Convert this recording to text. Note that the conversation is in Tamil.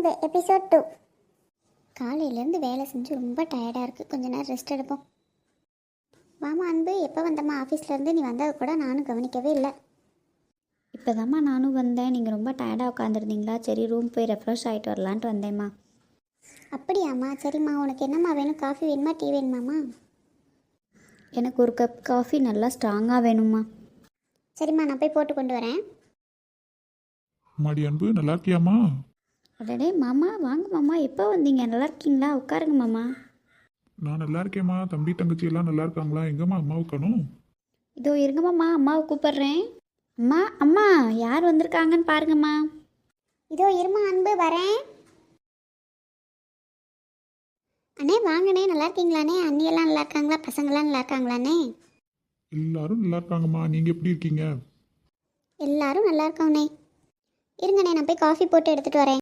அன்பு எபிசோட் 2. காலையிலேருந்து வேலை செஞ்சு ரொம்ப டயர்டாக இருக்குது, கொஞ்ச நேரம் ரெஸ்ட் எடுப்போம். வாமா அன்பு, எப்போ வந்தம்மா ஆஃபீஸ்லேருந்து? நீ வந்தது கூட நானும் கவனிக்கவே இல்லை. இப்போ தாம்மா நானும் வந்தேன். நீங்கள் ரொம்ப டயர்டாக உட்காந்துருந்தீங்களா? சரி ரூம் போய் ரெஃப்ரெஷ் ஆகிட்டு வரலான்ட்டு வந்தேம்மா. அப்படியாம்மா, சரிம்மா. உனக்கு என்னம்மா வேணும்? காஃபி வேணுமா, டீ வேணுமாம்மா? எனக்கு ஒரு கப் காஃபி நல்லா ஸ்ட்ராங்காக வேணும்மா. சரிம்மா, நான் போய் போட்டு கொண்டு வரேன். மாடி அன்பு, நல்லா இருக்கியாம்மா? உடனே மாமா வாங்க மாமா, எப்போ வந்தீங்க? நல்லா இருக்கீங்களா? உட்காருங்க மாமா. நான் நல்லா இருக்கேம்மா. தம்பி தங்கச்சி எல்லாம் நல்லா இருக்காங்களா? எங்கம்மா அம்மா உட்காணும்? இதோ இருங்க மாமா, அம்மாவை கூப்பிட்றேன். அம்மா அம்மா, யார் வந்திருக்காங்கன்னு பாருங்கம்மா. இதோ இருமா அன்பு, வரேன். அண்ணே வாங்கண்ணே, நல்லா இருக்கீங்களாண்ணே? அண்ணியெல்லாம் நல்லா இருக்காங்களா? பசங்களாம் நல்லா இருக்காங்களாண்ணே? எல்லாரும் நல்லா இருக்காங்கம்மா. நீங்கள் எப்படி இருக்கீங்க? எல்லாரும் நல்லா இருக்காங்கண்ணே. இருங்கண்ணே, நான் போய் காஃபி போட்டு எடுத்துகிட்டு வரேன்.